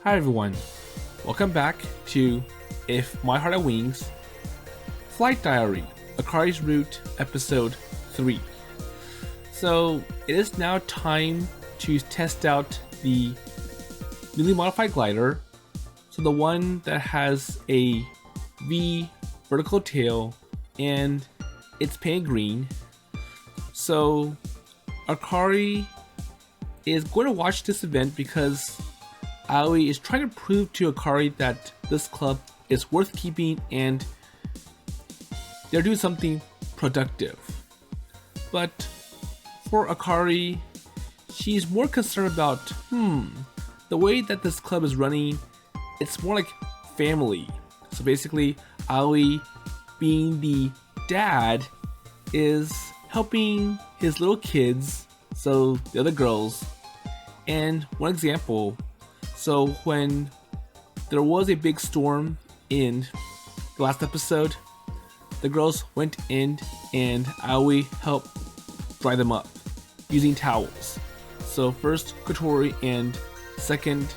Hi everyone, welcome back to If My Heart Had Wings, Flight Diary, Akari's Route, Episode 3. So it is now time to test out the newly modified glider. So the one that has a V vertical tail and it's painted green. So Akari is going to watch this event because Aoi is trying to prove to Akari that this club is worth keeping and they're doing something productive. But for Akari, she's more concerned about, the way that this club is running, it's more like family. So basically, Aoi, being the dad, is helping his little kids, so the other girls. And one example, so when there was a big storm in the last episode, the girls went in and Aoi helped dry them up using towels. So first Kotori and second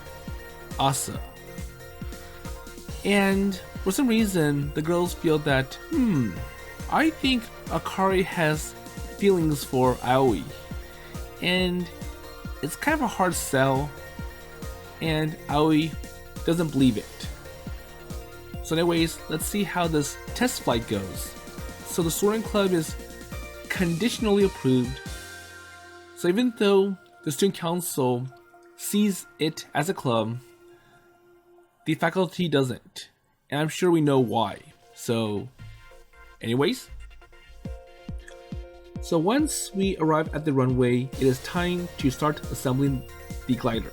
Asa. And for some reason, the girls feel that, I think Akari has feelings for Aoi. And it's kind of a hard sell, and Aoi doesn't believe it. So anyways, let's see how this test flight goes. So the Soaring Club is conditionally approved. So even though the student council sees it as a club, the faculty doesn't. And I'm sure we know why. So anyways, so once we arrive at the runway, it is time to start assembling the glider.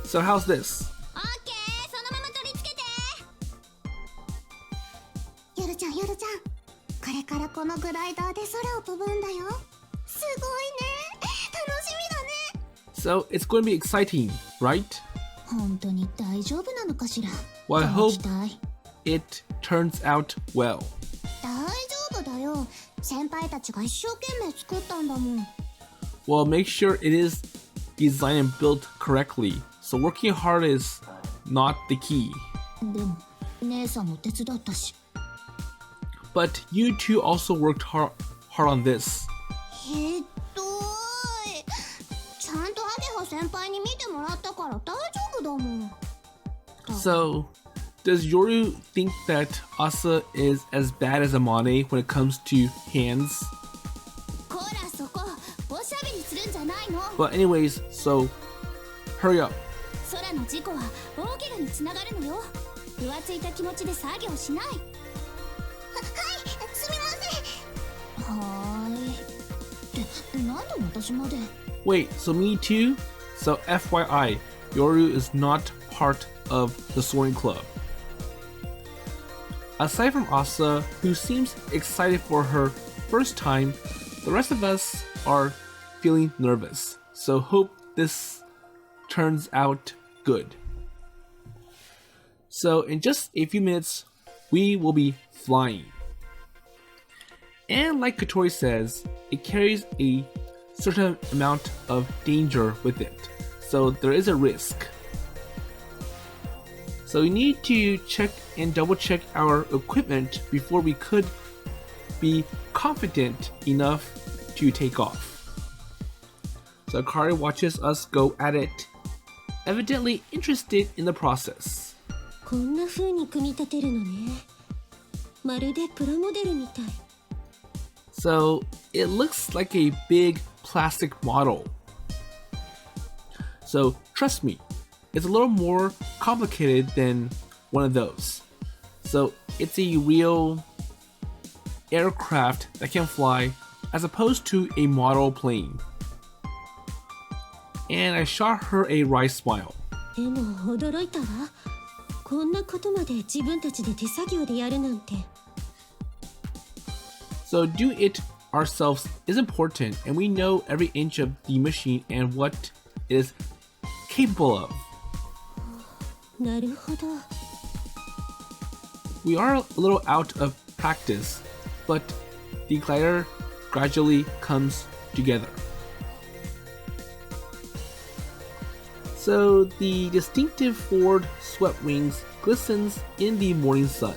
So how's this? ヨルちゃん、これからこのグライダーで空を飛ぶんだよ。すごいね。楽しみだね。 So it's going to be exciting, right? 本当に大丈夫なのかしら。 Well, I hope it turns out well. 大丈夫だよ。先輩たちが一生懸命作ったんだもん。 Well, make sure it is designed and built correctly. So working hard is not the key. でも、姉さんも手伝ったし。 But you two also worked hard on this. ひどい。ちゃんとアゲハ先輩に見てもらったから大丈夫だもん。 So, does Yoru think that Asa is as bad as Amane when it comes to hands? こらそこ、おしゃべりするんじゃないの。 But anyways, so hurry up. 空の事故は大怪我につながるのよ。浮ついた気持ちで作業しない。はい、すみません。はーい。ってなんで私まで。 Wait, so me too? So FYI, Yoru is not part of the Soaring Club. Aside from Asa, who seems excited for her first time, the rest of us are feeling nervous. So hope this turns out good. So in just a few minutes, we will be flying. And like Kotori says, it carries a certain amount of danger with it. So there is a risk. So we need to check and double check our equipment before we could be confident enough to take off. So Akari watches us go at it, evidently interested in the process. こんな風に組み立てるのね。まるでプラモデルみたい。 So it looks like a big plastic model. So trust me, it's a little more complicated than one of those. So it's a real aircraft that can fly as opposed to a model plane. And I shot her a wry smile. でも驚いたわ。こんなことまで自分たちで手作業でやるなんて。 So do it ourselves is important, and we know every inch of the machine and what it is capable of. なるほど。 We are a little out of practice, but the glider gradually comes together. So the distinctive forward swept wings glistens in the morning sun.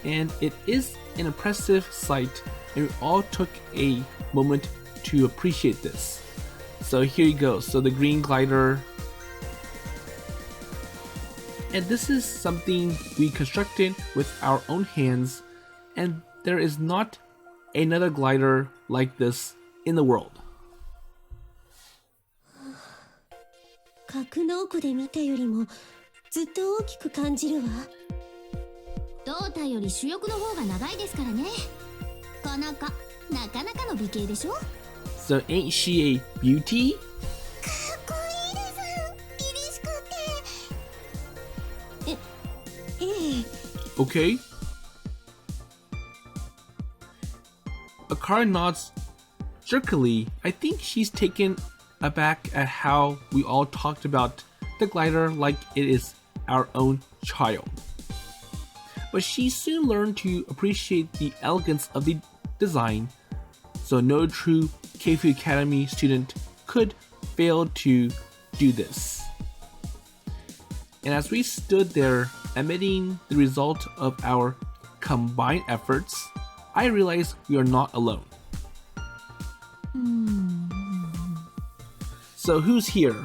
And it is an impressive sight, and we all took a moment to appreciate this. So here you go. So the green glider. And this is something we constructed with our own hands, and there is not another glider like this in the world. 格納庫で見たよりもずっと大きく感じるわ。胴体より主翼の方が長いですからね。この子、なかなかの美形でしょ？ So ain't she a beauty? かっこいいです。凛々しくて。ええ。 Okay. Akari nods jerkily. I think she's taken aback at how we all talked about the glider like it is our own child. But she soon learned to appreciate the elegance of the design, so no true Keifu Academy student could fail to do this. And as we stood there admitting the result of our combined efforts, I realized we are not alone. So who's here?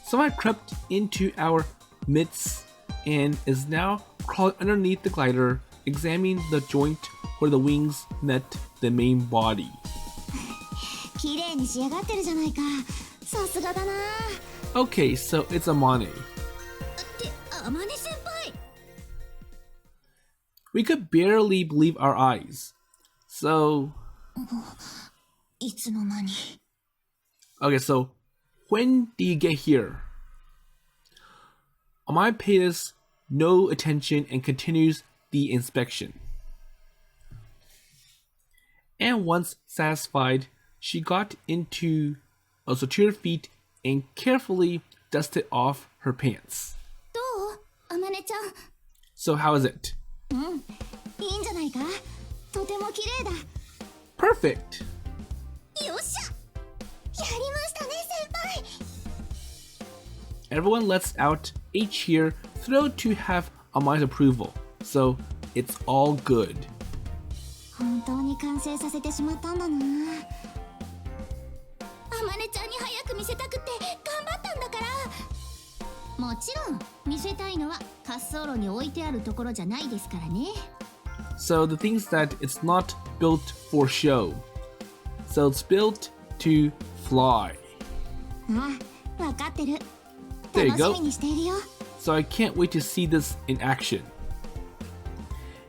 Someone crept into our midst and is now crawling underneath the glider, examining the joint where the wings met the main body. 綺麗に仕上がってるじゃないか。さすがだな。Okay, so it's Amane. って、Amane先輩。We could barely believe our eyes. So... いつの間に。 Okay, so when do you get here? Amane paid us no attention and continues the inspection. And once satisfied, she got into her feet and carefully dusted off her pants. どう？Amaneちゃん。 So how is it? いいんじゃないか？とても綺麗だ。 Perfect! よっしゃ！やりましたね、先輩。 Everyone lets out a cheer, thrilled to have Amane's approval. So it's all good. 本当に完成させてしまったんだな。Amaneちゃんに早く見せたくて頑張ったんだから。もちろん見せたいのは滑走路に置いてあるところじゃないですからね。So the thing is that it's not built for show. So it's built to fly. あ、わかってる。 There you 楽し go. みにしているよ。 So I can't wait to see this in action.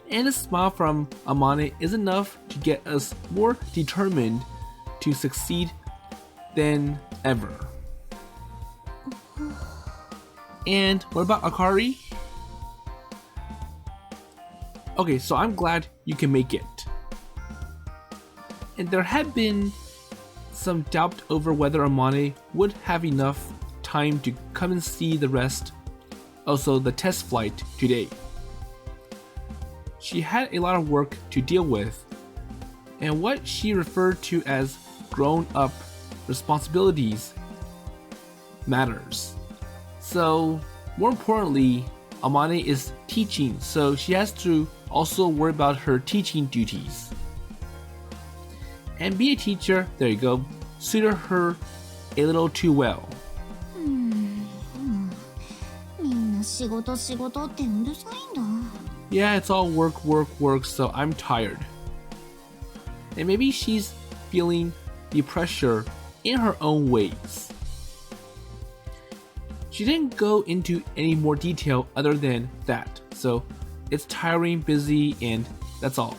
And a smile from Amane is enough to get us more determined to succeed than ever. And what about Akari? Okay, so I'm glad you can make it. And there had been some doubt over whether Amane would have enough time to come and see the rest, also the test flight today. She had a lot of work to deal with, and what she referred to as grown-up responsibilities matters. So, more importantly, Amane is teaching, so she has to also worry about her teaching duties. And be a teacher, there you go, suited her a little too well. みんな仕事仕事ってうるさいんだ。 Yeah, it's all work, work, work, so I'm tired. And maybe she's feeling the pressure in her own ways. She didn't go into any more detail other than that, so it's tiring, busy, and that's all.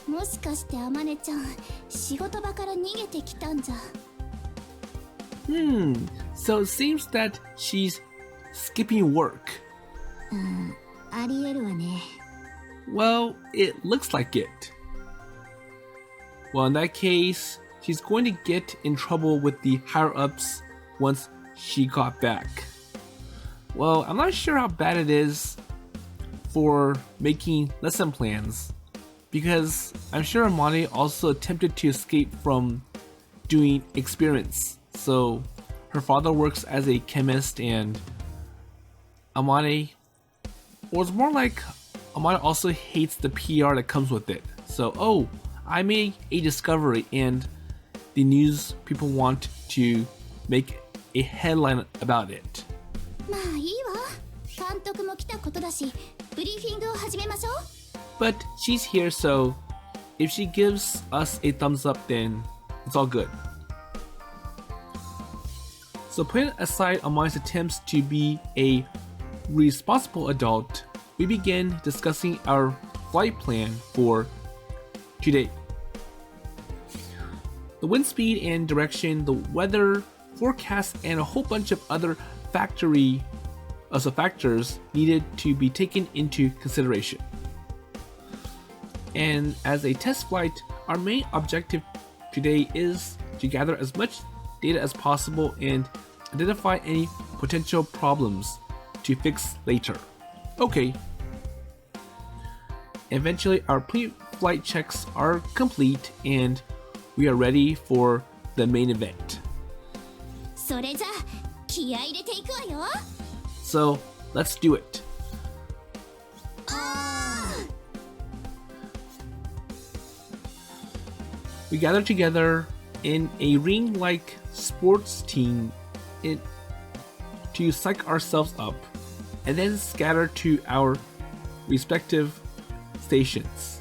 もしかしてAmaneちゃん、仕事場から逃げてきたんじゃ。So it seems that she's skipping work. ありえるわね。 Well, it looks like it. Well, in that case, she's going to get in trouble with the higher-ups once she got back. Well, I'm not sure how bad it is, for making lesson plans, because I'm sure Amane also attempted to escape from doing experiments. So her father works as a chemist, and Amane, or it's more like Amane also hates the PR that comes with it. So, oh, I made a discovery, and the news people want to make a headline about it. まあいいわ。監督も来たことだし、ブリーフィングを始めましょう。But she's here, so if she gives us a thumbs up, then it's all good. So putting aside Amane's attempts to be a responsible adult, we begin discussing our flight plan for today. The wind speed and direction, the weather forecast, and a whole bunch of other factors needed to be taken into consideration. And as a test flight, our main objective today is to gather as much data as possible and identify any potential problems to fix later. Okay. Eventually, our pre-flight checks are complete and we are ready for the main event. それじゃあ気合い入れていくわよ。So, let's do it. We gather together in a ring-like sports team to psych ourselves up, and then scatter to our respective stations.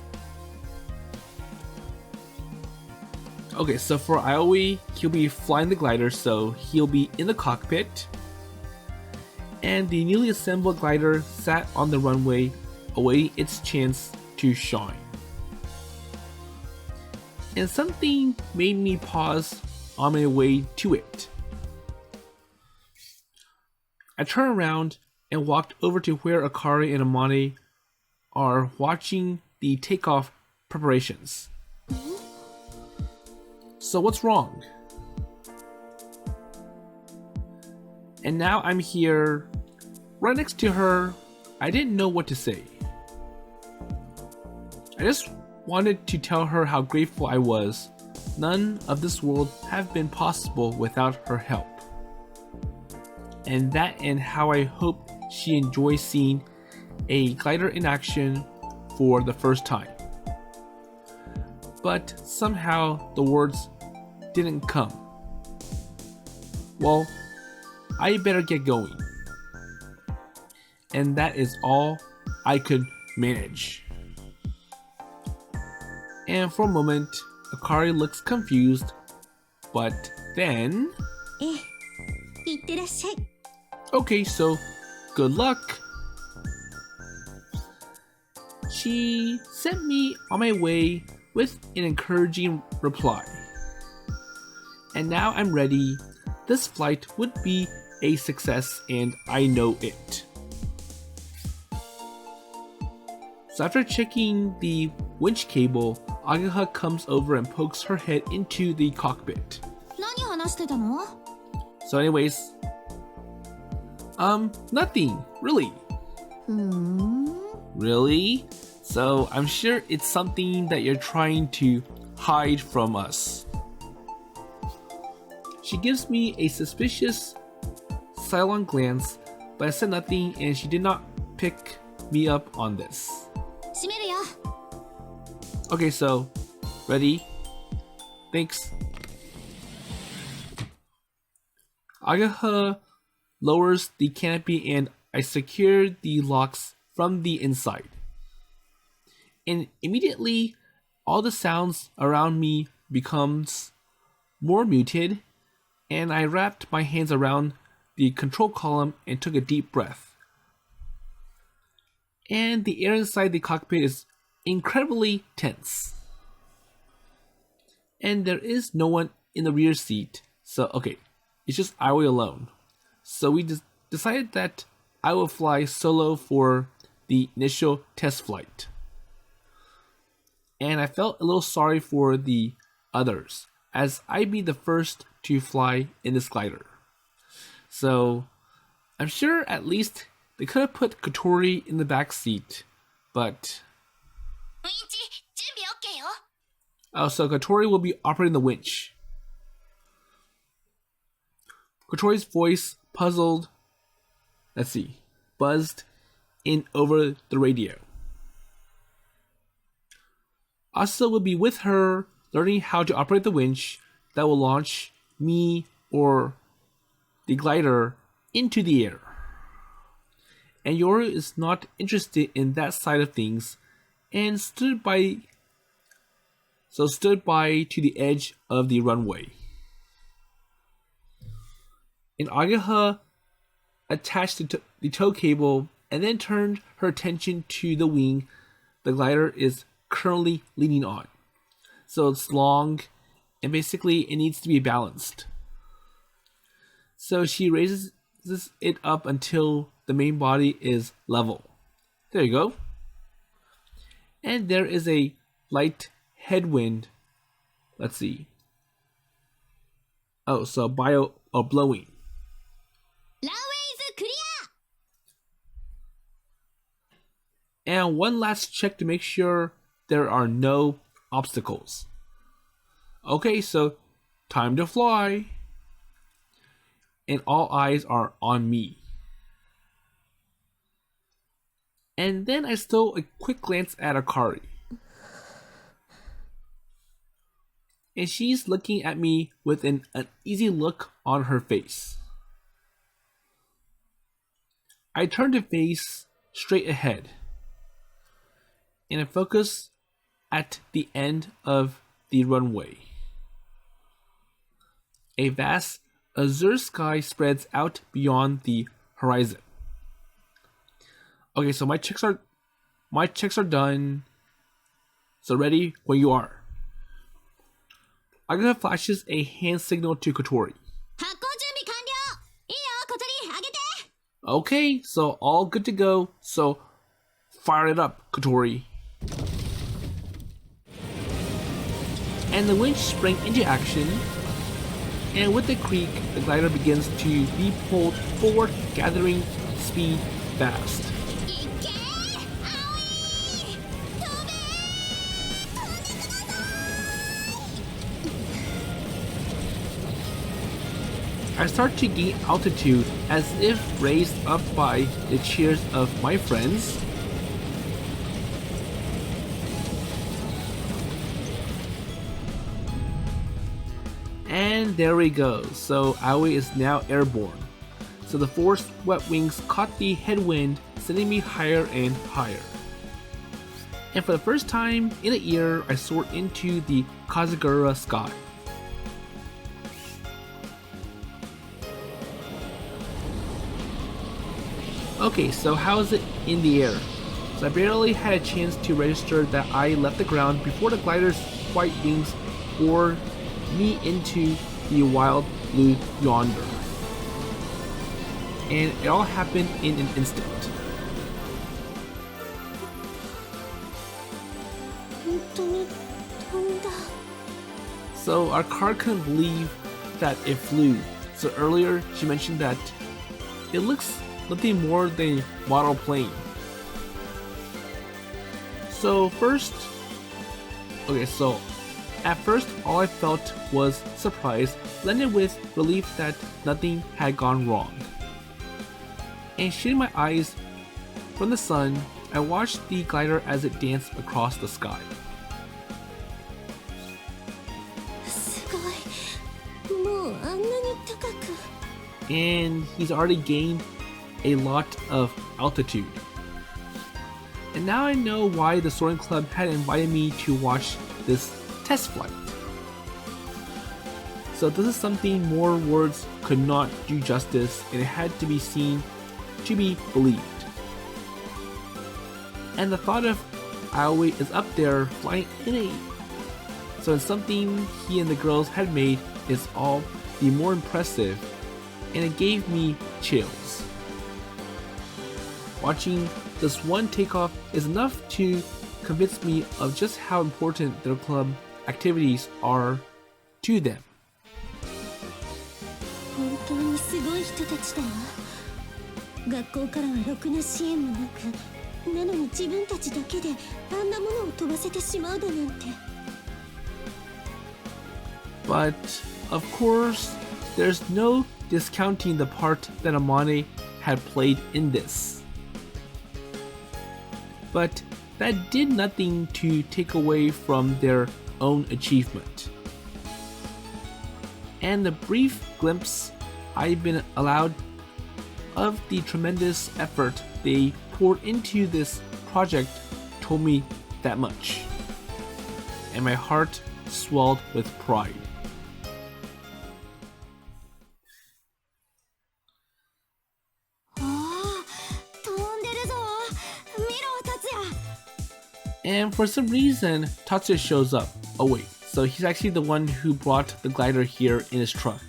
Okay, so for Aoi, he'll be flying the glider, so he'll be in the cockpit. And the newly assembled glider sat on the runway, awaiting its chance to shine. And something made me pause on my way to it. I turned around and walked over to where Akari and Amane are watching the takeoff preparations. So what's wrong? And now I'm here, right next to her. I didn't know what to say. I just wanted to tell her how grateful I was. None of this world have been possible without her help. And how I hope she enjoys seeing a glider in action for the first time. But somehow the words didn't come. Well, I better get going. And that is all I could manage. And for a moment, Akari looks confused, but then... ええ、いってらっしゃい。 Okay, so good luck. She sent me on my way with an encouraging reply. And now I'm ready. This flight would be a success, and I know it. So after checking the winch cable, Agaha comes over and pokes her head into the cockpit. 何話してたの？ So anyways, nothing, really. Really? So I'm sure it's something that you're trying to hide from us. She gives me a suspicious, silent glance, but I said nothing and she did not pick me up on this. 閉めるよ。 Okay, so, ready? Thanks. Agaha lowers the canopy and I secure the locks from the inside. And immediately, all the sounds around me becomes more muted, and I wrapped my hands around the control column and took a deep breath. And the air inside the cockpit is incredibly tense. And there is no one in the rear seat, so okay, it's just Aoi alone. So we decided that I will fly solo for the initial test flight. And I felt a little sorry for the others, as I'd be the first to fly in this glider. So I'm sure at least They could have put Kotori in the back seat, but... ウィンチ準備 OK よ。 Oh, so Kotori will be operating the winch. Kotori's voice buzzed in over the radio. Asa will be with her, learning how to operate the winch that will launch me or the glider into the air. And Yoru is not interested in that side of things and stood by to the edge of the runway. And Agaha attached the tow cable and then turned her attention to the wing the glider is currently leaning on. So it's long and basically it needs to be balanced. So she raises it up until the main body is level. There you go. And there is a light headwind. Let's see. Oh, so blowing. ランウェイズクリア。 And one last check to make sure there are no obstacles. Okay, so time to fly. And all eyes are on me. And then I stole a quick glance at Akari. And she's looking at me with an uneasy look on her face. I turn to face straight ahead. And I focus at the end of the runway. A vast azure sky spreads out beyond the horizon. Okay, so my checks are done. So ready when you are. Aga flashes a hand signal to Kotori. 発行準備完了。いいよ、小鳥、上げて。 Okay, so all good to go. So fire it up, Kotori. And the winch sprang into action. And with the creak, the glider begins to be pulled forward, gathering speed fast. いけー、青い。飛べー。飛んでください。 I start to gain altitude as if raised up by the cheers of my friends. And there we go. So Aoi is now airborne. So the forced wet wings caught the headwind, sending me higher and higher. And for the first time in a year, I soared into the Kazugura sky. Okay, so how is it in the air? So I barely had a chance to register that I left the ground before the glider's white wings bore me into the wild blue yonder. And it all happened in an instant. 本当に飛んだ。 So our car couldn't believe that it flew. So earlier she mentioned that it looks nothing more than a model plane. So at first all I felt was surprise, blended with relief that nothing had gone wrong. And shading my eyes from the sun, I watched the glider as it danced across the sky. すごい。もうあんなに高く。 And he's already gained a lot of altitude. And now I know why the Soaring Club had invited me to watch this test flight. So this is something more words could not do justice, and it had to be seen to be believed. And the thought of Aoi is up there flying in a... So it's something he and the girls had made is all the more impressive, and it gave me chills. Watching this one takeoff is enough to convince me of just how important their club activities are to them. 本当にすごい人たちだわ。学校からはろくな支援もなく、なのに自分たちだけであんなものを飛ばせてしまうだなんて。 But, of course, there's no discounting the part that Amane had played in this. But that did nothing to take away from their own achievement. And the brief glimpse I've been allowed of the tremendous effort they poured into this project told me that much. And my heart swelled with pride. And for some reason, Tatsuya shows up. Oh wait, so he's actually the one who brought the glider here in his truck.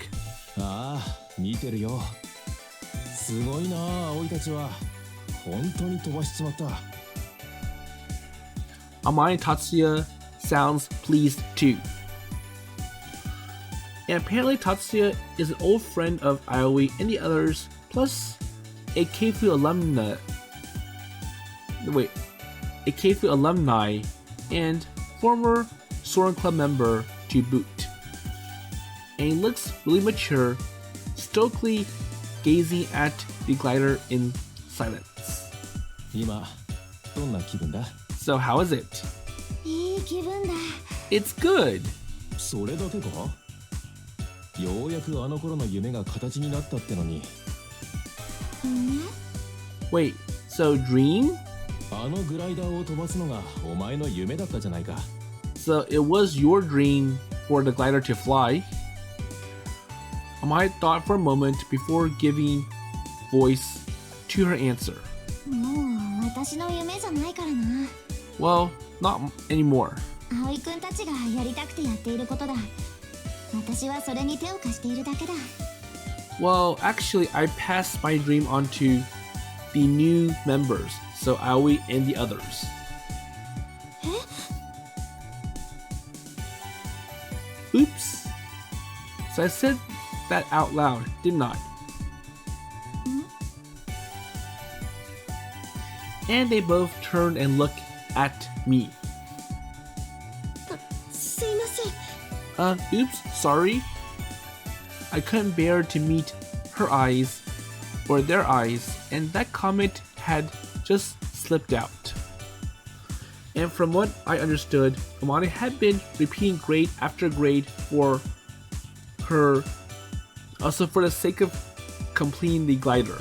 ああ、見てるよ。すごいな、葵たちは。本当に飛ばしちまった。Amane Tatsuya sounds pleased too. And apparently Tatsuya is an old friend of Aoi and the others, plus a Keifu alumni. Wait. A Keifu alumni and former Soaring Club member to boot. And he looks really mature, stoically gazing at the glider in silence. 今、どんな気分だ? So how is it? いい気分だ。 It's good. それだけか? ようやくあの頃の夢が形になったってのに。Wait, so dream? あのグライダーを飛ばすのがお前の夢だったじゃないか。 So it was your dream for the glider to fly? Amai thought for a moment before giving voice to her answer. もう私の夢じゃないからな。 Well, not anymore. 葵くんたちがやりたくてやっていることだ。私はそれに手を貸しているだけだ。 Well, actually, I passed my dream on to the new members, so Aoi and the others. Oops. So I said that out loud, didn't I? And they both turned and looked at me. すいません。 Oops, sorry. I couldn't bear to meet her eyes, or their eyes, and that comment had just slipped out. And from what I understood, Amane had been repeating grade after grade for her, also for the sake of completing the glider.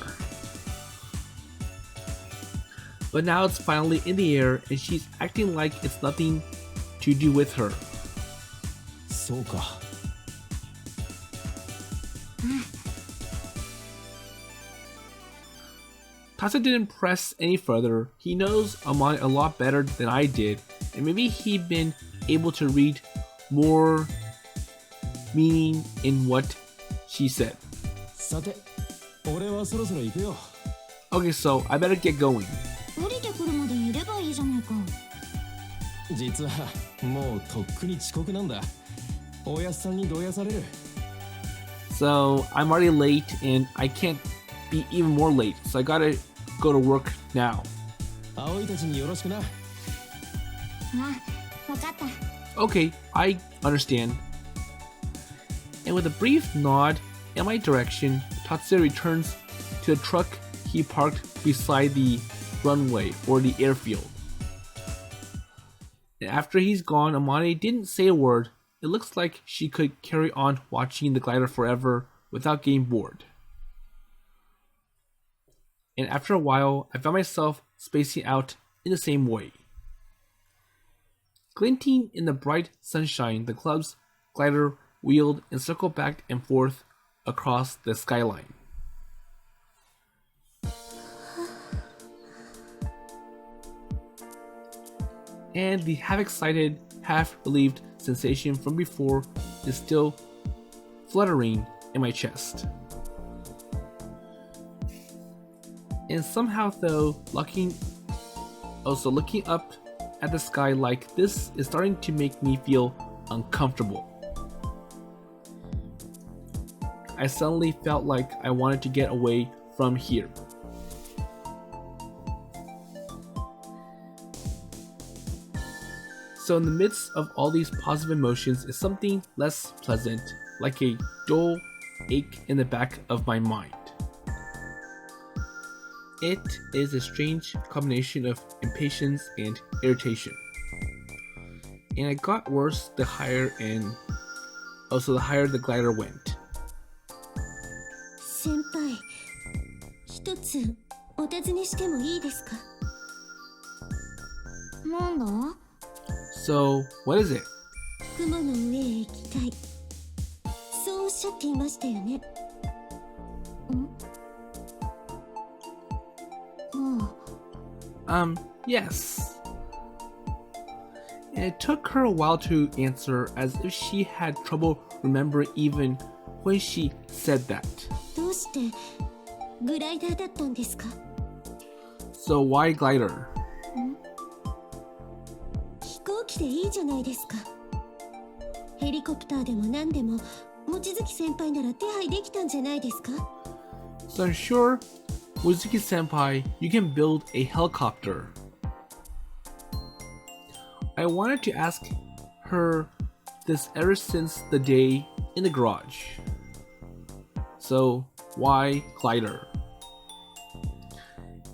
But now it's finally in the air and she's acting like it's nothing to do with her. そうか。Tatsuya didn't press any further. He knows Amane a lot better than I did, and maybe he'd been able to read more meaning in what she said. さて、俺はそろそろ行くよ。 Okay, so I better get going. 降りてくるまでいればいいじゃないか。実はもうとっくに遅刻なんだ。おやっさんにどやされる。 So I'm already late and I can't be even more late, so I gotta go to work now. 葵たちによろしくな。あ、わかった。 Okay, I understand. And with a brief nod in my direction, Tatsuya returns to the truck he parked beside the runway or the airfield. And after he's gone, Amane didn't say a word. It looks like she could carry on watching the glider forever without getting bored. And after a while, I found myself spacing out in the same way. Glinting in the bright sunshine, the club's glider wheeled and circled back and forth across the skyline. And the half-excited, half-relieved sensation from before is still fluttering in my chest. And somehow though, looking up at the sky like this is starting to make me feel uncomfortable. I suddenly felt like I wanted to get away from here. So in the midst of all these positive emotions is something less pleasant, like a dull ache in the back of my mind. It is a strange combination of impatience and irritation. And it got worse the higher the glider went. 先輩、一つお尋ねしてもいいですか？なんだ？ So, what is it? 雲の上へ行きたい。そうおっしゃっていましたよね。Yes. And it took her a while to answer, as if she had trouble remembering even when she said that. どうしてグライダーだったんですか？ So why glider? 飛行機でいいじゃないですか。ヘリコプターでも何でも望月先輩なら手配できたんじゃないですか？ So I'm sure, Mizuki-senpai, you can build a helicopter. I wanted to ask her this ever since the day in the garage. So, why glider?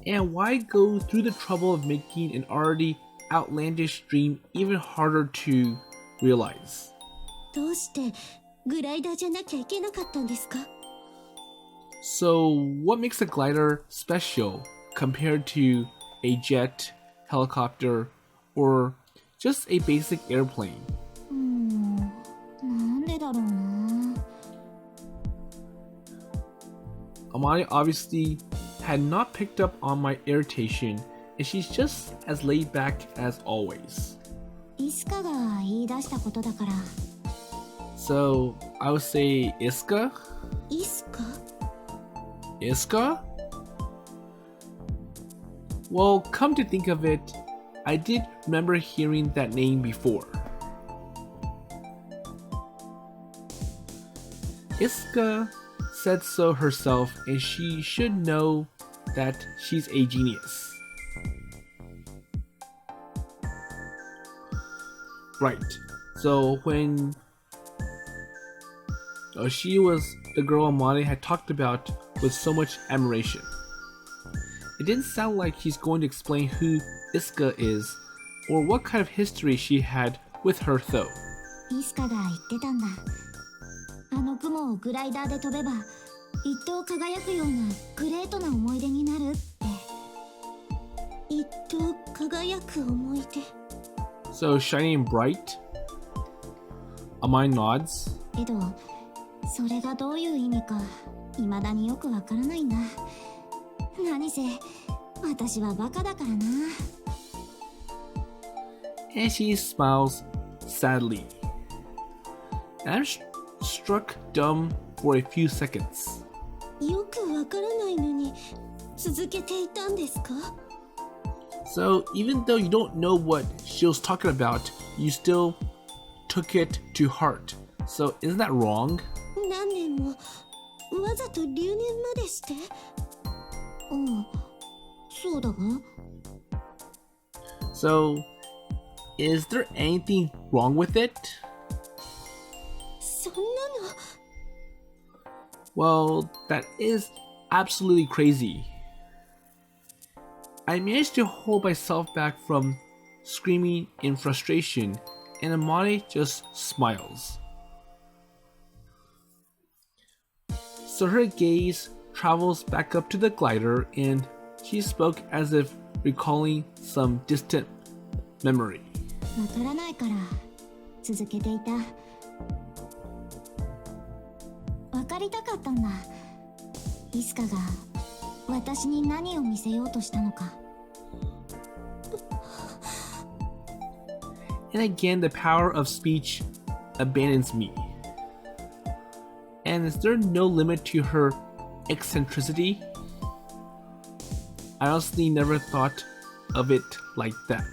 And why go through the trouble of making an already outlandish dream even harder to realize? どうしてグライダーじゃなきゃいけなかったんですか？ So, what makes a glider special compared to a jet, helicopter, or just a basic airplane? なんでだろうな。 Amane obviously had not picked up on my irritation, and she's just as laid back as always. イスカが言い出したことだから。 So, I would say Isuka? いいっすか？ Isuka? Well, come to think of it, I did remember hearing that name before. Isuka said so herself, and she should know that she's a genius. Right, so when she was the girl Amane had talked about with so much admiration. It didn't sound like he's going to explain who Isuka is or what kind of history she had with her though. イスカが言ってたんだ。あの雲をグライダーで飛べば一等輝くようなグレートな思い出になるって。一等輝く思い出。 So shiny and bright? Amane nods. けどそれがどういう意味か未だによくわからないんだ。何せ私はバカだからな。 And she smiles sadly. I'm struck dumb for a few seconds. よくわからないのに続けていたんですか？ So even though you don't know what she was talking about, you still took it to heart. So isn't that wrong? 何年もわざと留年までして？そうだが。 So, is there anything wrong with it? そんなの。 Well, that is absolutely crazy. I managed to hold myself back from screaming in frustration, and Amane just smiles. So her gaze travels back up to the glider, and she spoke as if recalling some distant memory. わからないから続けていた。わかりたかったんだ。イスカが私に何を見せようとしたのか。 And again, the power of speech abandons me. And is there no limit to her eccentricity? I honestly never thought of it like that.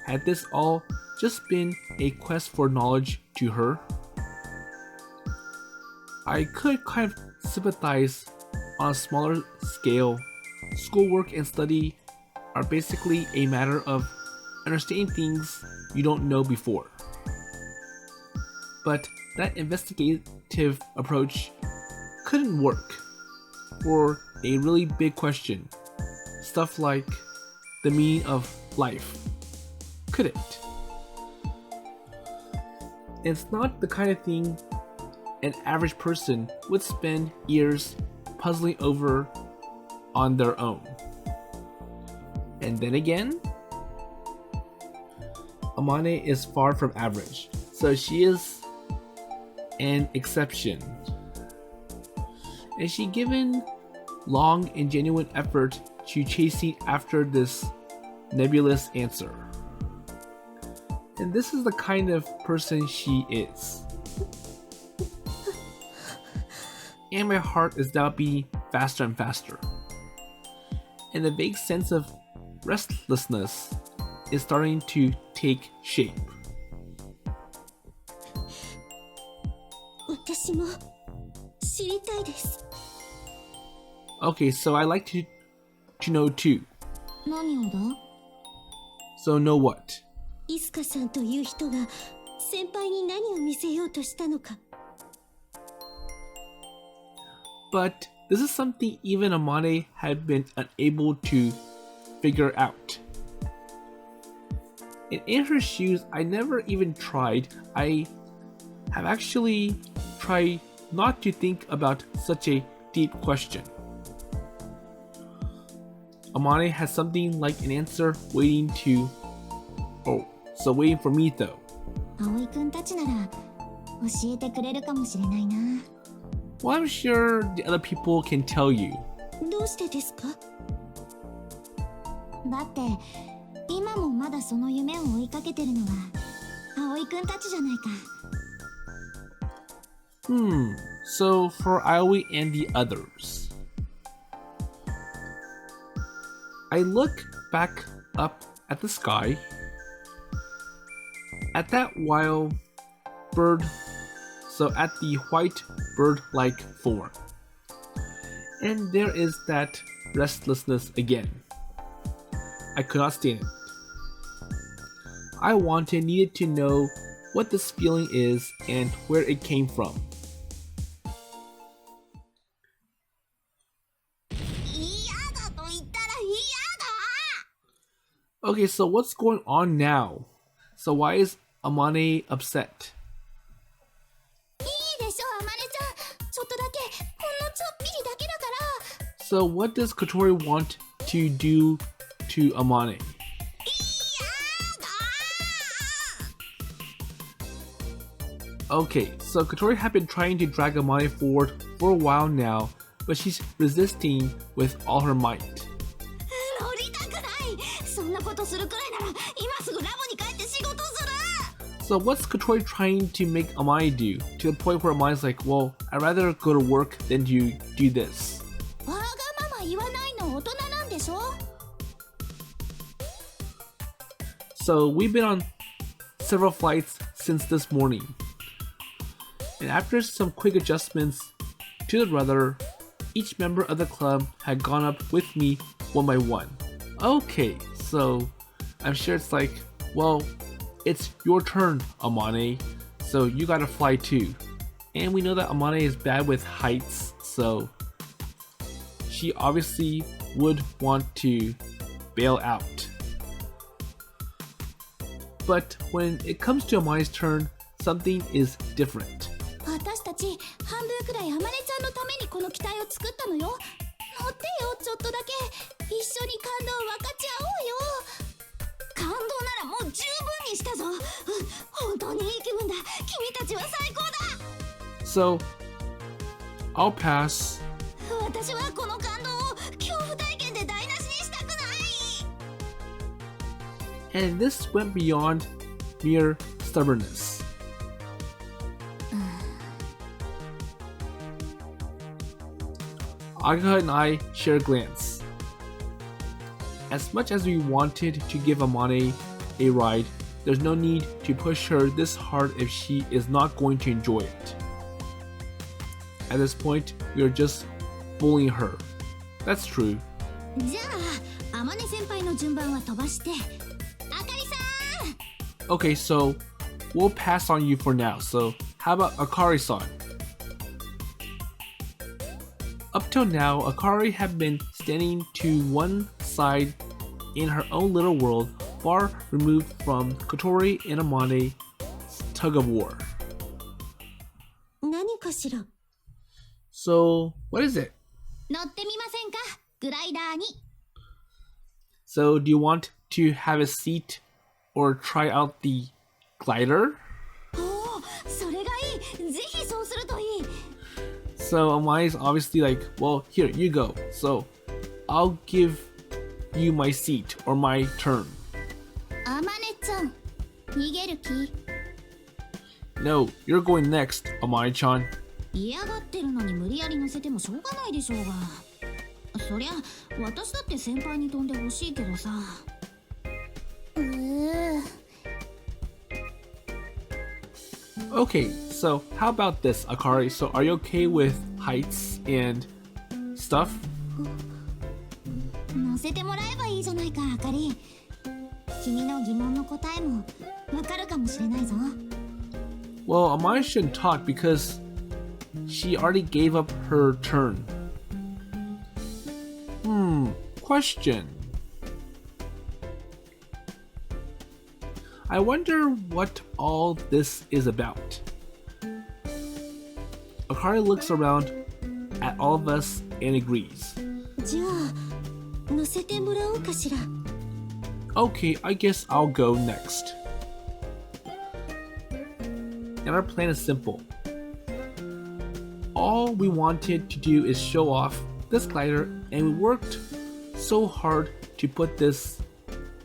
Had this all just been a quest for knowledge to her? I could kind of sympathize on a smaller scale. Schoolwork and study are basically a matter of understanding things you don't know before. But that investigative approach couldn't work for a really big question. Stuff like the meaning of life. Could it? It's not the kind of thing an average person would spend years puzzling over on their own. And then again, Amane is far from average, so she is an exception. And she given long and genuine effort to chasing after this nebulous answer. And this is the kind of person she is. And my heart is now beating faster and faster. And the vague sense of restlessness is starting to take shape. 私も知りたいです。 Okay, so I like to know too. 何をだ？ So know what? イスカさんという人が先輩に何を見せようとしたのか。 But this is something even Amane had been unable to figure out. And in her shoes, I never even tried. I have actually tried not to think about such a deep question. Amane has something like an answer waiting for me though. 葵くんたちなら教えてくれるかもしれないな。Well, I'm sure the other people can tell you. どうしてですか？だって今もまだその夢を追いかけてるのは葵くんたちじゃないか。So for Aoi and the others. I look back up at the sky, at that wild bird, so at the white bird-like form. And there is that restlessness again. I could not stand it. I needed to know what this feeling is and where it came from. 嫌だと言ったら嫌だ。 Okay, so what's going on now? So why is Amane upset? いいでしょ、アマネちゃん。ちょっとだけ、ほんのちょっぴりだけだから。 So what does Kotori want to do to Amane? 嫌だ。 Okay, so Kotori had been trying to drag Amane forward for a while now, but she's resisting with all her might. 乗りたくない。そんなことするくらいなら、今すぐラボに帰って仕事する。 So what's Kotori trying to make Amane do? To the point where Amane's like, well, I'd rather go to work than to do this. わがまま言わないの大人なんでしょ。 So we've been on several flights since this morning. And after some quick adjustments to the rudder, each member of the club had gone up with me one by one. Okay, so I'm sure it's like, well, it's your turn, Amane, so you gotta fly too. And we know that Amane is bad with heights, so she obviously would want to bail out. But when it comes to Amane's turn, something is different. 私たち半分くらいアマネちゃんのためにこの機体を作ったのよ。乗ってよ、ちょっとだけ。一緒に感動を分かち合おうよ。感動ならもう十分にしたぞ。本当にいい気分だ。君たちは最高だ。 So, I'll pass. 私はこの感動を恐怖体験で台無しにしたくない。 And this went beyond mere stubbornness. Aga and I share a glance. As much as we wanted to give Amane a ride, there's no need to push her this hard if she is not going to enjoy it. At this point, we are just bullying her. That's true. じゃあ、アマネ先輩の順番は飛ばして、あかりさ Okay, so we'll pass on you for now. So how about Akari-san? Up till now, Akari had been standing to one side in her own little world, far removed from Kotori and Amane's tug of war. 何かしら。 So, what is it? 乗ってみませんか、グライダーに。 So, do you want to have a seat or try out the glider? おお、それがいい。ぜひそうするといい。 So, Amane's obviously like, well, here, you go. So, I'll give you my seat or my turn. あまねちゃん、逃げる気？ No, you're going next, Amane-chan. 嫌がってるのに無理やり乗せてもしょうがないでしょうが。そりゃ私だって先輩に飛んでほしいけどさ。Okay, so how about this, Akari? So, are you okay with heights and stuff? 乗せてもらえばいいじゃないか、あかり。君の疑問の答えもわかるかもしれないぞ。 Well, Amane shouldn't talk because she already gave up her turn. Question. I wonder what all this is about. Akari looks around at all of us and agrees. じゃあ、乗せてもらおうかしら。 Okay, I guess I'll go next. And our plan is simple. All we wanted to do is show off this glider, and we worked so hard to put this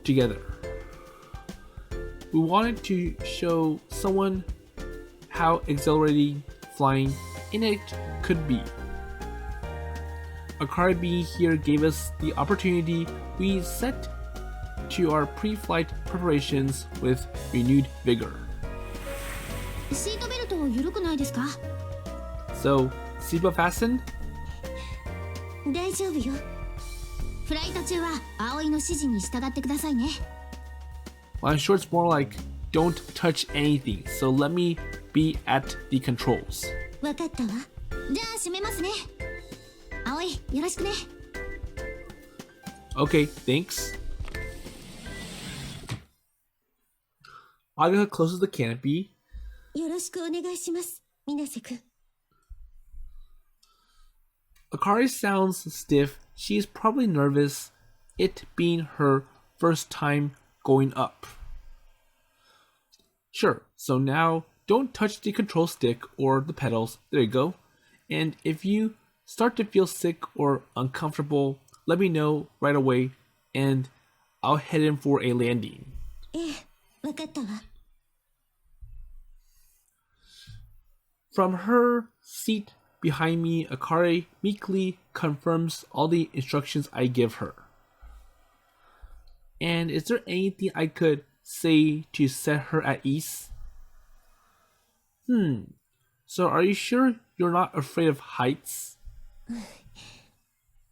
together. We wanted to show someone how exhilarating flying in it could be. Akari being here gave us the opportunity. We set to our pre-flight preparations with renewed vigor. シートベルト緩くないですか？ So, seatbelt fastened? 大丈夫よ。フライト中は葵の指示に従ってくださいね。 Well, I'm sure it's more like don't touch anything, so let me be at the controls. わかったわ。じゃあ閉めますね。葵、よろしくね。 Okay, thanks. Aga closes the canopy. よろしくお願いします、水瀬くん。 Akari sounds stiff. She's probably nervous, it being her first time going up. Sure, so now don't touch the control stick or the pedals. There you go. And if you start to feel sick or uncomfortable, let me know right away and I'll head in for a landing. ええ、わかったわ。 From her seat behind me, Akari meekly confirms all the instructions I give her. And is there anything I could say to set her at ease? So are you sure you're not afraid of heights?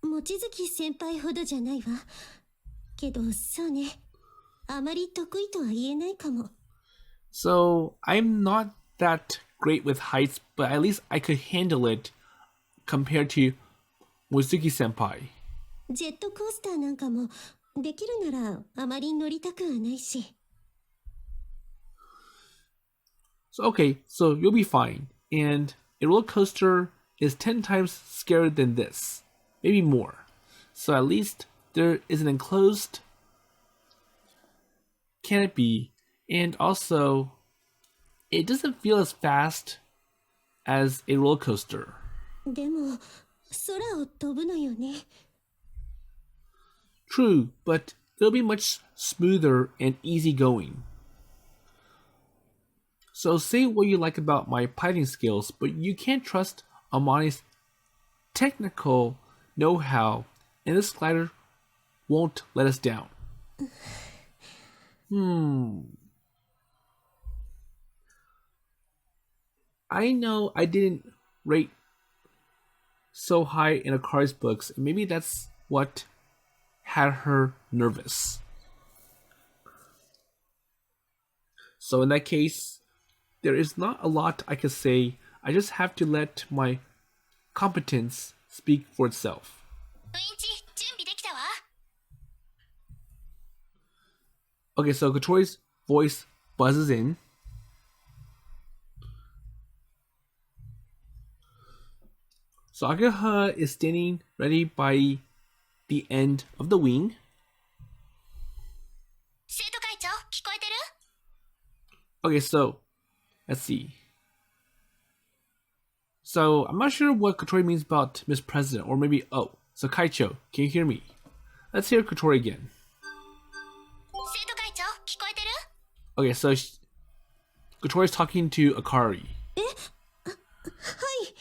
望月先輩ほどじゃないわ。けど、そうね。あまり得意とは言えないかも。 So I'm not that great with heights, but at least I could handle it compared to Mozuki senpai. ジェットコースターなんかもできるならあまり乗りたくはないし。 So okay, so you'll be fine. And a roller coaster is 10 times scarier than this. Maybe more. So at least there is an enclosed canopy, and also it doesn't feel as fast as a roller coaster. でも、空を飛ぶのよね。 True, but it'll be much smoother and easygoing. So say what you like about my piloting skills, but you can't trust Amane's technical know-how, and this glider won't let us down. I know I didn't rate so high in Akari's books, and maybe that's what had her nervous. So in that case, there is not a lot I can say. I just have to let my competence speak for itself. ウインチ準備できたわ。 Okay, so Kotori's voice buzzes in. So Agaha is standing ready by the end of the wing. 生徒会長聞こえてる？ Okay, so let's see. So I'm not sure what Kotori means about Miss President, or maybe so Kaicho, can you hear me? Let's hear Kotori again. 生徒会長聞こえてる？ Okay, so Kotori's talking to Akari. はい。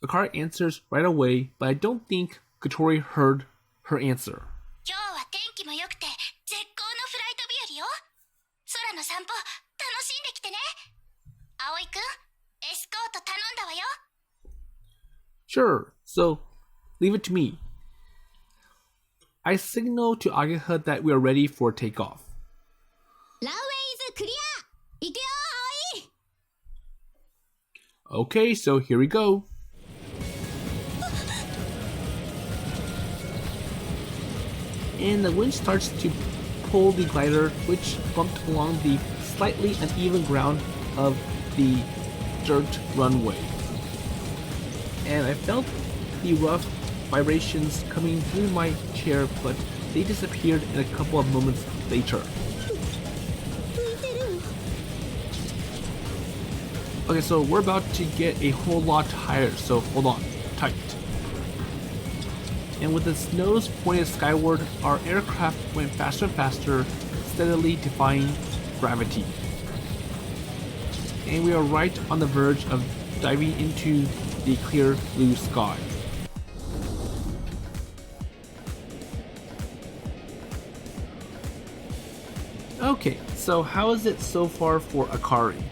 Akari answers right away, but I don't think Kotori heard her answer. 今日は天気も良くて絶好のフライト日和よ。空の散歩楽しんできてね。葵くん、エスコート頼んだわよ。 Sure, so leave it to me. I signal to Agaha that we are ready for takeoff. ランウェイズクリア。行くよ葵。 Okay, so here we go. And the wind starts to pull the glider, which bumped along the slightly uneven ground of the dirt runway. And I felt the rough vibrations coming through my chair, but they disappeared in a couple of moments later. 浮いてるの。 Okay, so we're about to get a whole lot higher, so hold on tight. And with its nose pointed skyward, our aircraft went faster and faster, steadily defying gravity. And we are right on the verge of diving into the clear blue sky. Okay, so how is it so far for Akari?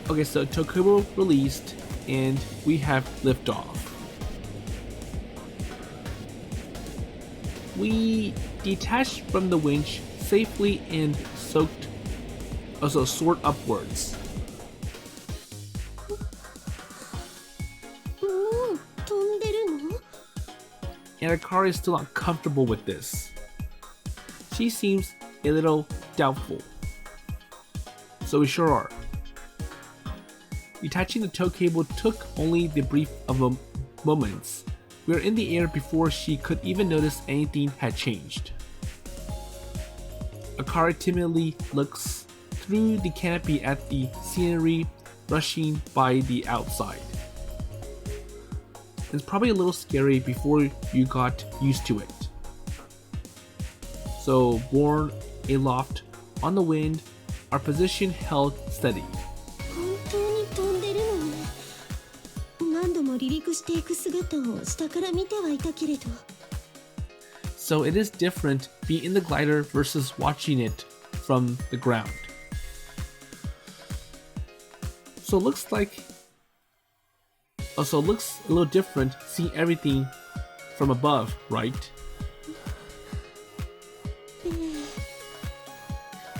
Okay, so Tokubo released, and we have liftoff. We detached from the winch safely and soared upwards. もう飛んでるの？ And Akari is still not comfortable with this. She seems a little doubtful. So we sure are. Detaching the tow cable took only the brief of moments. We were in the air before she could even notice anything had changed. Akari timidly looks through the canopy at the scenery rushing by the outside. It's probably a little scary before you got used to it. So, borne aloft on the wind, our position held steady. 本当に飛んでるのね。何度も離陸していく姿を下から見てはいたけれど。 So it is different being in the glider versus watching it from the ground. So it looks a little different seeing everything from above, right?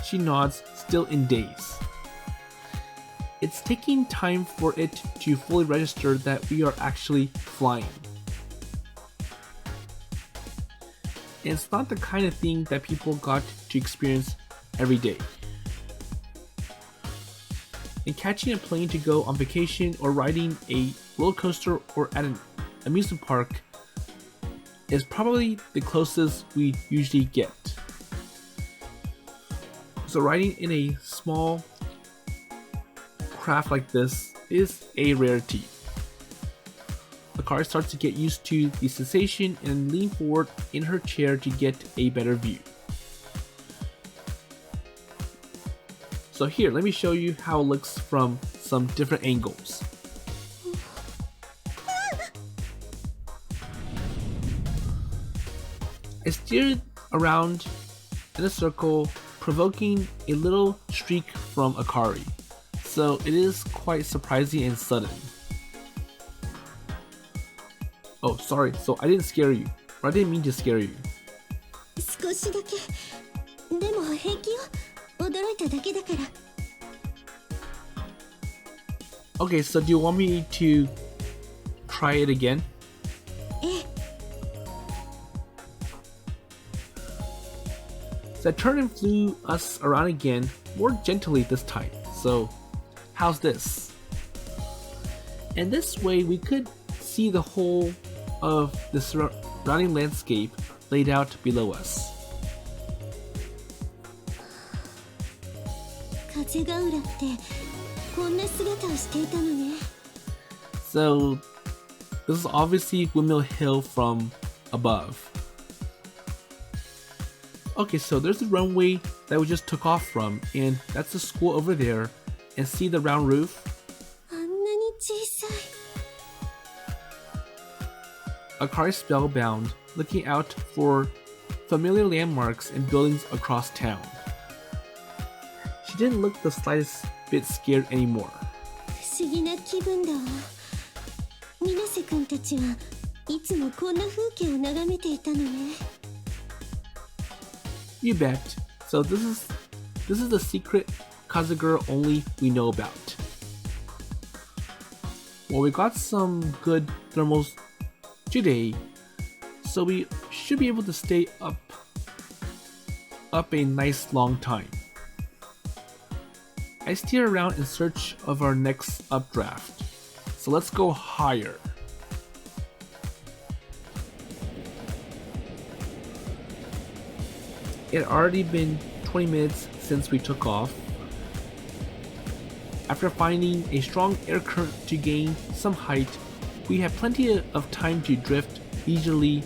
She nods, still in daze. It's taking time for it to fully register that we are actually flying. And it's not the kind of thing that people got to experience every day. And catching a plane to go on vacation or riding a roller coaster or at an amusement park is probably the closest we usually get. So riding in a small craft like this is a rarity. Akari starts to get used to the sensation and lean forward in her chair to get a better view. So here, let me show you how it looks from some different angles. I steered around in a circle, provoking a little streak from Akari, so it is quite surprising and sudden. Oh, sorry, so I didn't scare you, or I didn't mean to scare you. 少しだけ。でも平気よ。驚いただけだから。 Okay, so do you want me to try it again? ええ。 So I turned and flew us around again, more gently this time. So, how's this? And this way we could see the whole of the surrounding landscape laid out below us. 風が浦ってこんな姿をしていたのね。 So, this is obviously Windmill Hill from above. Okay, so there's the runway that we just took off from, and that's the school over there. And see the round roof? あんなに小さい。 Akari spellbound, looking out for familiar landmarks and buildings across town. She didn't look the slightest bit scared anymore. 不思議な気分だわ。水瀬くんたちはいつもこんな風景を眺めていたのね。 You bet. So this is the secret Kazagura only we know about. Well, we got some good thermals today, so we should be able to stay up a nice long time. I steer around in search of our next updraft, so let's go higher. It had already been 20 minutes since we took off. After finding a strong air current to gain some height, we had plenty of time to drift leisurely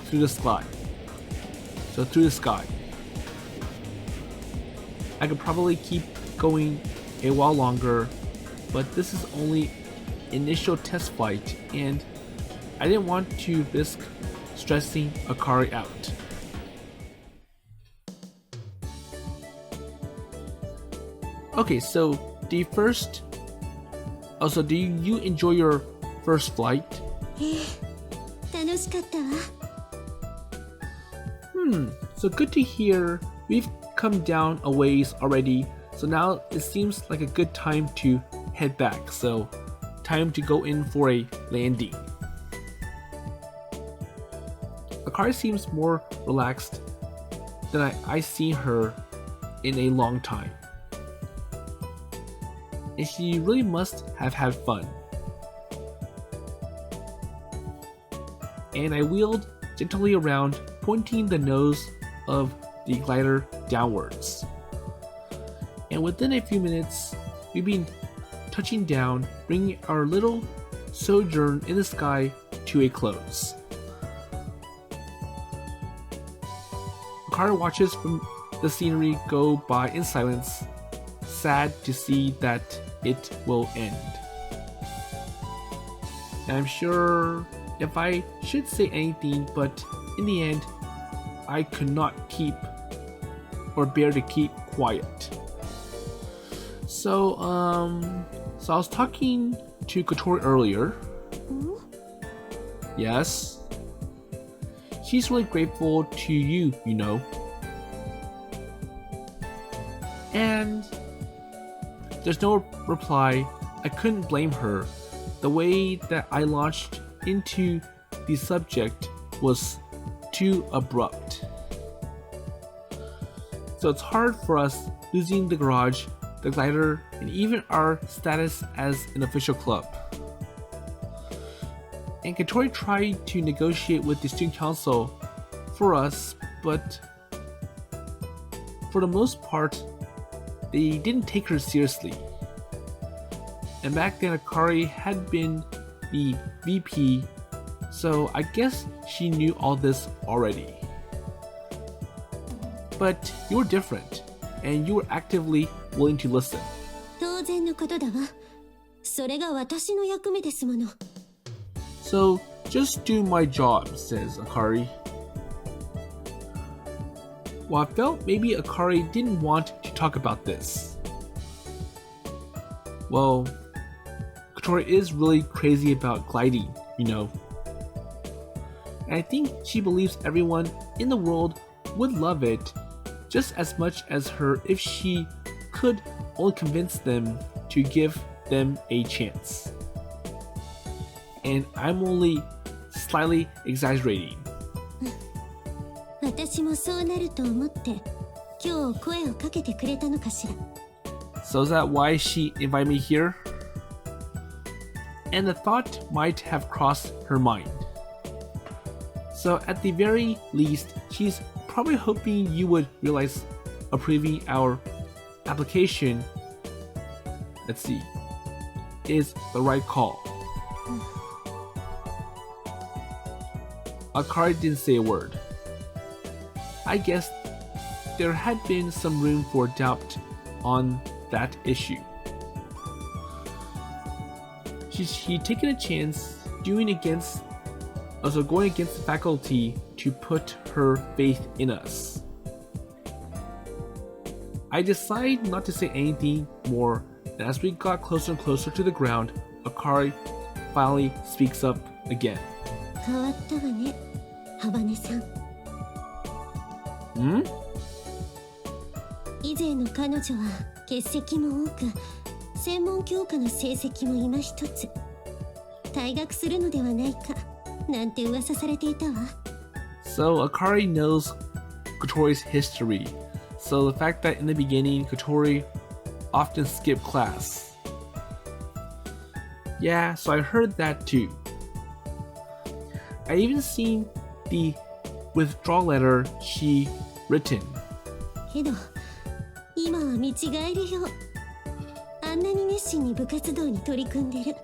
through the sky. I could probably keep going a while longer, but this is only initial test flight and I didn't want to risk stressing Akari out. Okay, so do you enjoy your first flight? 楽しかったわ。 So good to hear. We've come down a ways already, so now it seems like a good time to head back. So time to go in for a landing. Akari seems more relaxed than I've seen her in a long time. And she really must have had fun. And I wheeled gently around, pointing the nose of the glider downwards. And within a few minutes, we've been touching down, bringing our little sojourn in the sky to a close. Akari watches from the scenery go by in silence, sad to see that it will end. And I'm sure if I should say anything, but in the end, I could not bear to keep quiet. So I was talking to Kotori earlier. Yes. She's really grateful to you, you know. And there's no reply. I couldn't blame her. The way that I launched into the subject was too abrupt. So it's hard for us losing the garage, the glider, and even our status as an official club. And Kotori tried to negotiate with the student council for us, but for the most part, they didn't take her seriously. And back then Akari had been the VP, so I guess she knew all this already. But you were different, and you were actively willing to listen. 当然のことだわ。それが私の役目ですもの。 So just do my job, says Akari. Well, I felt maybe Akari didn't want to talk about this. Well, Kotori is really crazy about gliding, you know. And I think she believes everyone in the world would love it, just as much as her if she could only convince them to give them a chance. And I'm only slightly exaggerating. 私もそうなると思って今日声をかけてくれたのかしら。 So is that why she invited me here? And the thought might have crossed her mind. So at the very least, she's probably hoping you would realize approving our application, let's see, is the right call. Akari didn't say a word. I guess there had been some room for doubt on that issue. She'd taken a chance going against the faculty to put her faith in us. I decided not to say anything more, and as we got closer and closer to the ground, Akari finally speaks up again. 変わったわね、ハバネさん。以前の彼女は欠席も多く、専門教科の成績も今一つ。退学するのではないか、なんて噂されていたわ。So Akari knows Kotori's history. So the fact that in the beginning, Kotori often skipped class. Yeah, so I heard that too. I even seen the withdrawal letter she written. けど、今は見違えるよ。あんなに熱心に部活動に取り組んでる。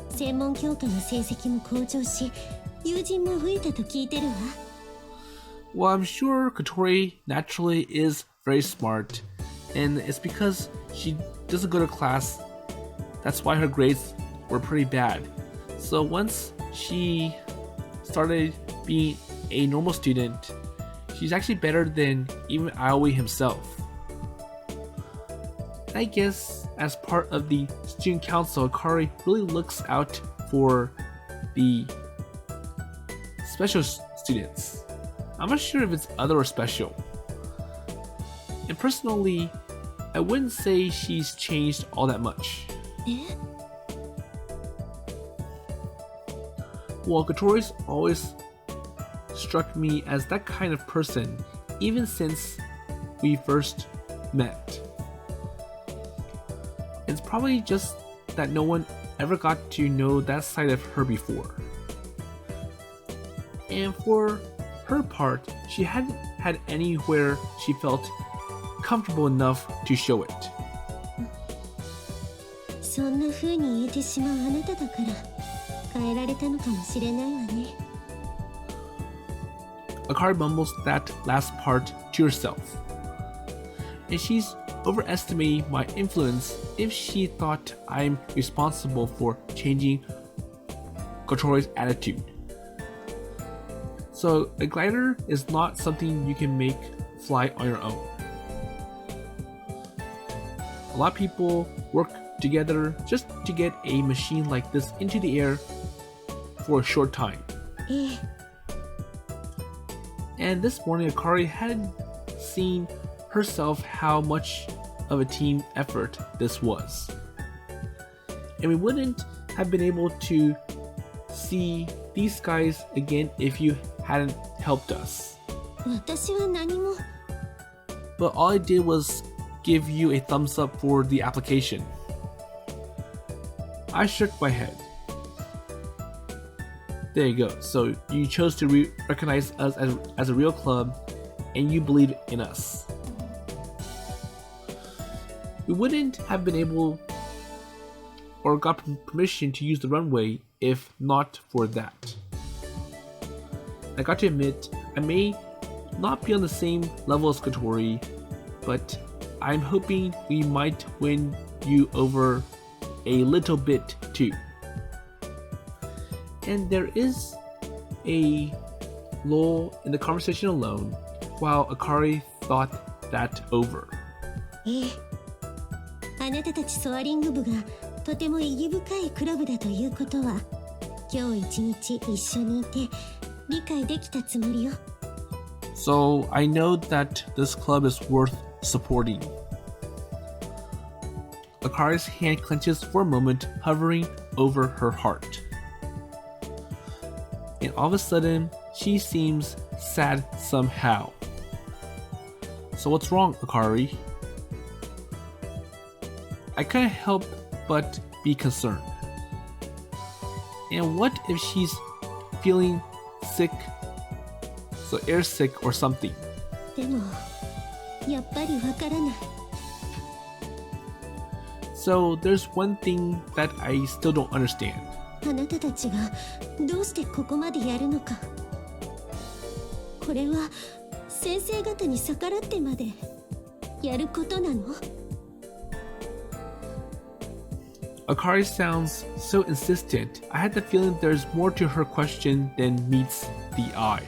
専門教科の成績も向上し、友人も増えたと聞いてるわ。Well, I'm sure Kotori naturally is very smart, and it's because she doesn't go to class. That's why her grades were pretty bad. So once she started being a normal student, she's actually better than even Aoi himself. I guess as part of the student council, Akari really looks out for the special students. I'm not sure if it's other or special. And personally, I wouldn't say she's changed all that much. Well, Kotori's always struck me as that kind of person, even since we first met. It's probably just that no one ever got to know that side of her before. And for her part, she hadn't had anywhere she felt comfortable enough to show it. そんな風に言えてしまうあなただから変えられたのかもしれないわね。Akari mumbles that last part to herself. And she's overestimating my influence if she thought I'm responsible for changing Kotori's attitude. So a glider is not something you can make fly on your own. A lot of people work together just to get a machine like this into the air for a short time. And this morning, Akari had seen herself how much of a team effort this was. And we wouldn't have been able to see these guys again if you hadn't helped us. 私は何も。 But all I did was give you a thumbs up for the application. I shook my head. There you go. So you chose to recognize us as a real club, and you believed in us. We wouldn't have been able or got permission to use the runway if not for that. I got to admit, I may not be on the same level as Kotori, but I'm hoping we might win you over a little bit too. And there is a lull in the conversation alone while Akari thought that over. あなたたちソアリング部がとても意義深いクラブだということは今日一日一緒にいて理解できたつもりよ。So I know that this club is worth supporting. Akari's hand clenches for a moment, hovering over her heart. And all of a sudden, she seems sad somehow. So what's wrong, Akari? I couldn't help but be concerned. And what if she's feeling sick, so air sick or something? でもやっぱりわからない。 So there's one thing that I still don't understand. あなたたちがどうしてここまでやるのか。これは先生方に逆らってまでやることなの？ Akari sounds so insistent. I had the feeling there's more to her question than meets the eye.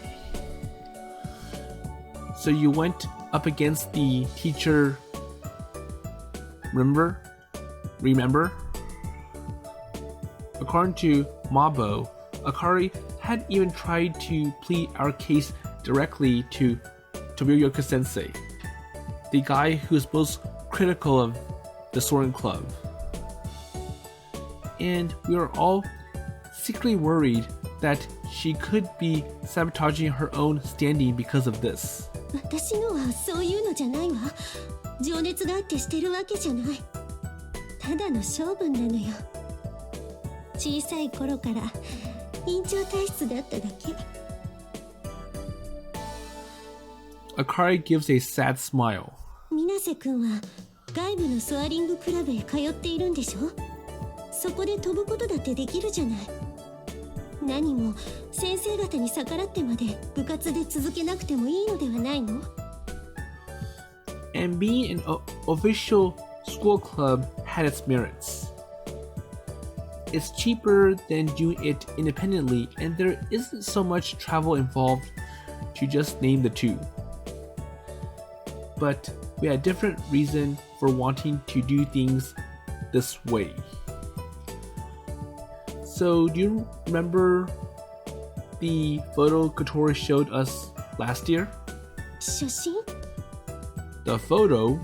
So you went up against the teacher, remember? According to Mabo, Akari had even tried to plead our case directly to Tomoyoka Sensei, the guy who's most critical of the Soaring Club. And we were all secretly worried that she could be sabotaging her own standing because of this. 私のはそういうのじゃないわ。情熱があってしてるわけじゃない。ただの性分なのよ。小さい頃から院長体質だっただけ。Akari gives a sad smile. 水瀬君は外部のソアリングクラブへ通っているんでしょ？そこで飛ぶことだってできるじゃない。何も先生方に逆らってまで部活で続けなくてもいいのではないの？ And being an official school club had its merits. It's cheaper than doing it independently, and there isn't so much travel involved to just name the two. But we had a different reason for wanting to do things this way. So, do you remember the photo Kotori showed us last year? 写真？ The photo?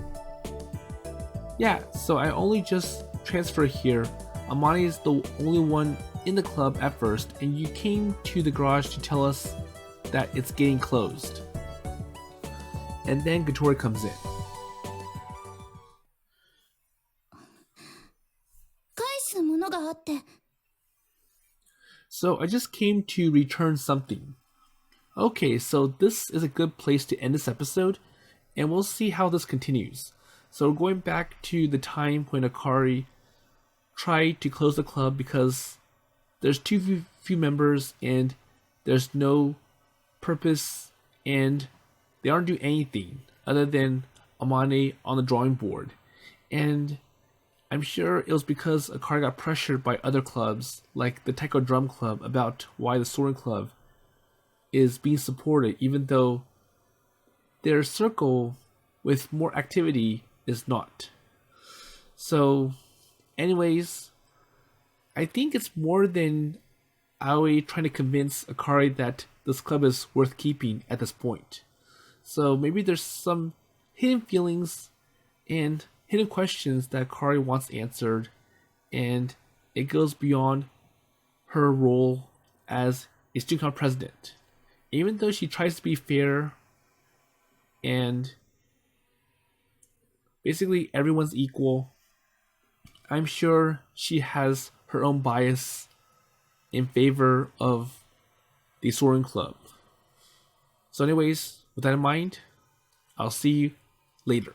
Yeah, so I only just transferred here. Amane is the only one in the club at first, and you came to the garage to tell us that it's getting closed. And then Kotori comes in. 返すものがあって。 So I just came to return something. Okay, so this is a good place to end this episode, and we'll see how this continues. So we're going back to the time when Akari tried to close the club because there's too few members and there's no purpose, and they aren't doing anything other than Amane on the drawing board. And I'm sure it was because Akari got pressured by other clubs, like the Taiko Drum Club, about why the Soaring Club is being supported, even though their circle with more activity is not. So, anyways, I think it's more than Aoi trying to convince Akari that this club is worth keeping at this point. So maybe there's some hidden feelings and hidden questions that Akari wants answered, and it goes beyond her role as a student council president. Even though she tries to be fair and basically everyone's equal, I'm sure she has her own bias in favor of the Soaring Club. So anyways, with that in mind, I'll see you later.